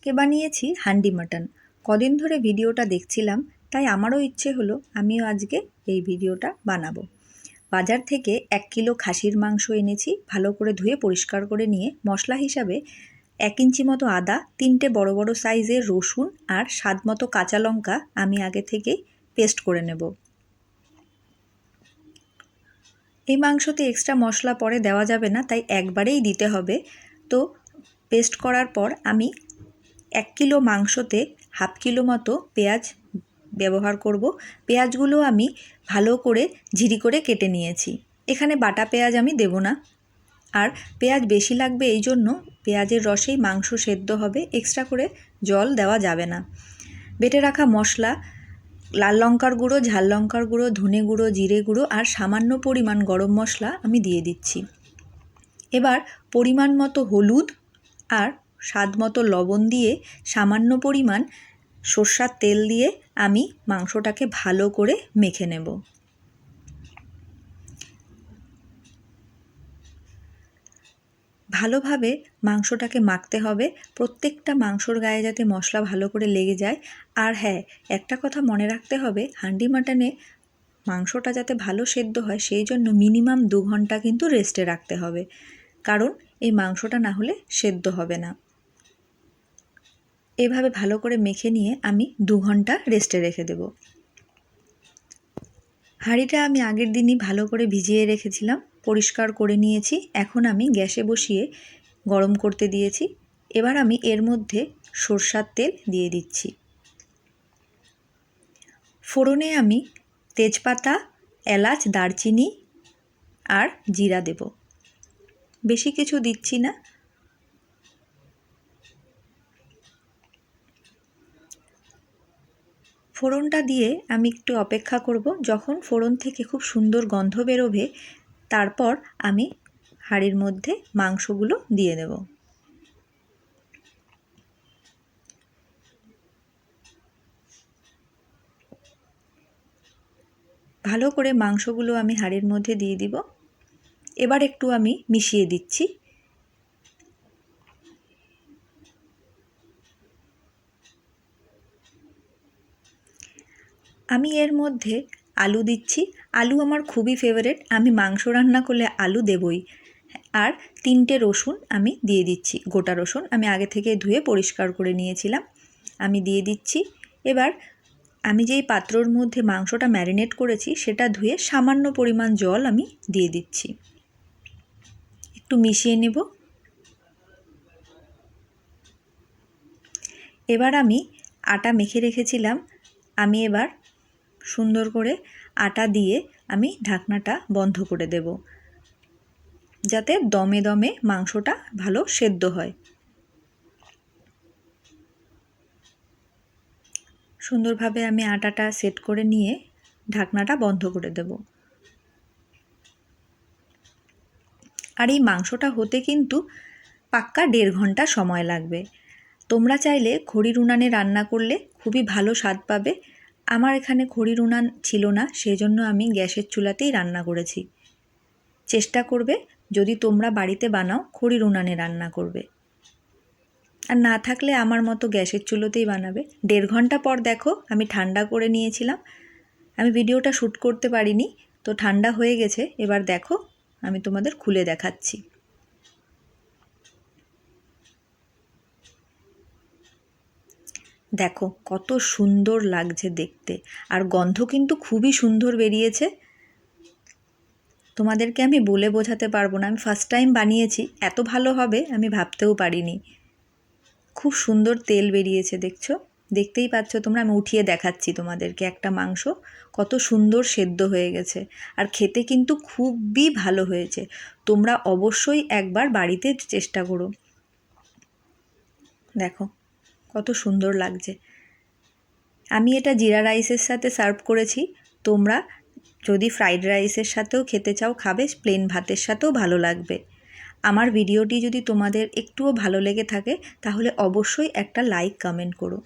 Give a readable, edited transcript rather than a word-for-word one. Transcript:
আজকে বানিয়েছি হান্ডি মাটন। কদিন ধরে ভিডিওটা দেখছিলাম, তাই আমারও ইচ্ছে হলো আমিও আজকে এই ভিডিওটা বানাবো। বাজার থেকে 1 কিলো খাসির মাংস এনেছি, ভালো করে ধুয়ে পরিষ্কার করে নিয়ে মশলা হিসাবে 1 ইঞ্চি মতো আদা, 3টে বড় বড় সাইজের রসুন আর স্বাদ মতো কাঁচা লঙ্কা আমি আগে থেকেই পেস্ট করে নেব। এই মাংসতে এক্সট্রা মশলা পরে দেওয়া যাবে না, তাই একবারেই দিতে হবে। তো পেস্ট করার পর আমি 1 কিলো মাংসতে 1/2 কিলো মতো পেঁয়াজ ব্যবহার করব। পেঁয়াজগুলো আমি ভালো করে ঝিরি করে কেটে নিয়েছি। এখানে বাটা পেঁয়াজ আমি দেব না, আর পেঁয়াজ বেশি লাগবে এই জন্য পেঁয়াজের রসেই মাংস সেদ্ধ হবে, এক্সট্রা করে জল দেওয়া যাবে না। বেটে রাখা মশলা, লাল লঙ্কার গুঁড়ো, ঝাল লঙ্কার গুঁড়ো, ধনে গুঁড়ো, জিরে গুঁড়ো আর সামান্য পরিমাণ গরম মশলা আমি দিয়ে দিচ্ছি। এবার পরিমাণ মতো হলুদ আর স্বাদ মতো লবণ দিয়ে সামান্য পরিমাণ সরষের তেল দিয়ে আমি মাংসটাকে ভালো করে মেখে নেব। ভালোভাবে মাংসটাকে মাখতে হবে, প্রত্যেকটা মাংসর গায়ে যাতে মশলা ভালো করে লেগে যায়। আর হ্যাঁ, একটা কথা মনে রাখতে হবে, হান্ডি মাটনে মাংসটা যাতে ভালো সেদ্ধ হয় সেই জন্য মিনিমাম 2 ঘন্টা কিন্তু রেস্টে রাখতে হবে, কারণ এই মাংসটা না হলে সেদ্ধ হবে না। এভাবে ভালো করে মেখে নিয়ে আমি 2 ঘন্টা রেস্টে রেখে দেব। হাঁড়িটা আমি আগের দিনই ভালো করে ভিজিয়ে রেখেছিলাম, পরিষ্কার করে নিয়েছি। এখন আমি গ্যাসে বসিয়ে গরম করতে দিয়েছি। এবার আমি এর মধ্যে সরষের তেল দিয়ে দিচ্ছি। ফোড়নে আমি তেজপাতা, এলাচ, দারচিনি আর জিরা দেব। বেশি কিছু দিচ্ছি না। ফোড়নটা দিয়ে আমি একটু অপেক্ষা করব। যখন ফোড়ন থেকে খুব সুন্দর গন্ধ বেরোবে, তারপর আমি হাঁড়ির মধ্যে মাংসগুলো দিয়ে দেব। ভালো করে মাংসগুলো আমি হাঁড়ির মধ্যে দিয়ে দিব। এবার একটু আমি মিশিয়ে দিচ্ছি। আমি এর মধ্যে আলু দিচ্ছি। আলু আমার খুবই ফেভারিট, আমি মাংস রান্না করলে আলু দেবই। আর 3টে রসুন আমি দিয়ে দিচ্ছি, গোটা রসুন আমি আগে থেকে ধুয়ে পরিষ্কার করে নিয়েছিলাম, আমি দিয়ে দিচ্ছি। এবার আমি যেই পাত্রর মধ্যে মাংসটা ম্যারিনেট করেছি সেটা ধুয়ে সামান্য পরিমাণ জল আমি দিয়ে দিচ্ছি। একটু মিশিয়ে নেব। এবার আমি আটা মেখে রেখেছিলাম, আমি এবার সুন্দর করে আটা দিয়ে আমি ঢাকনাটা বন্ধ করে দেব, যাতে দমে দমে মাংসটা ভালো সেদ্ধ হয়। সুন্দরভাবে আমি আটাটা সেট করে নিয়ে ঢাকনাটা বন্ধ করে দেব। আর এই মাংসটা হতে কিন্তু পাক্কা 1.5 ঘন্টা সময় লাগবে। তোমরা চাইলে খড়ির উনানে রান্না করলে খুবই ভালো স্বাদ পাবে। আমার এখানে খড়ির উনান ছিল না, সেজন্য আমি গ্যাসের চুলাতেই রান্না করেছি। চেষ্টা করবে যদি তোমরা বাড়িতে বানাও খড়ির উনানে রান্না করবে, আর না থাকলে আমার মতো গ্যাসের চুলোতেই বানাবে। 1.5 ঘন্টা পর দেখো আমি ঠান্ডা করে নিয়েছিলাম, আমি ভিডিওটা শ্যুট করতে পারিনি, তো ঠান্ডা হয়ে গেছে। এবার দেখো আমি তোমাদের খুলে দেখাচ্ছি। দেখো কত সুন্দর লাগছে দেখতে, আর গন্ধ কিন্তু খুবই সুন্দর বেরিয়েছে। তোমাদেরকে আমি বলে বোঝাতে পারবো না, আমি ফার্স্ট টাইম বানিয়েছি, এত ভালো হবে আমি ভাবতেও পারিনি। খুব সুন্দর তেল বেরিয়েছে, দেখছো, দেখতেই পাচ্ছ তোমরা। আমি উঠিয়ে দেখাচ্ছি তোমাদেরকে একটা মাংস কত সুন্দর সেদ্ধ হয়ে গেছে, আর খেতে কিন্তু খুবই ভালো হয়েছে। তোমরা অবশ্যই একবার বাড়িতে চেষ্টা করো। দেখো কত সুন্দর লাগছে। আমি এটা জিরা রাইসের সাথে সার্ভ করেছি। তোমরা যদি ফ্রাইড রাইসের সাথেও খেতে চাও খাবে, প্লেন ভাতের সাথেও ভালো লাগবে। আমার ভিডিওটি যদি তোমাদের একটুও ভালো লেগে থাকে তাহলে অবশ্যই একটা লাইক কমেন্ট করো।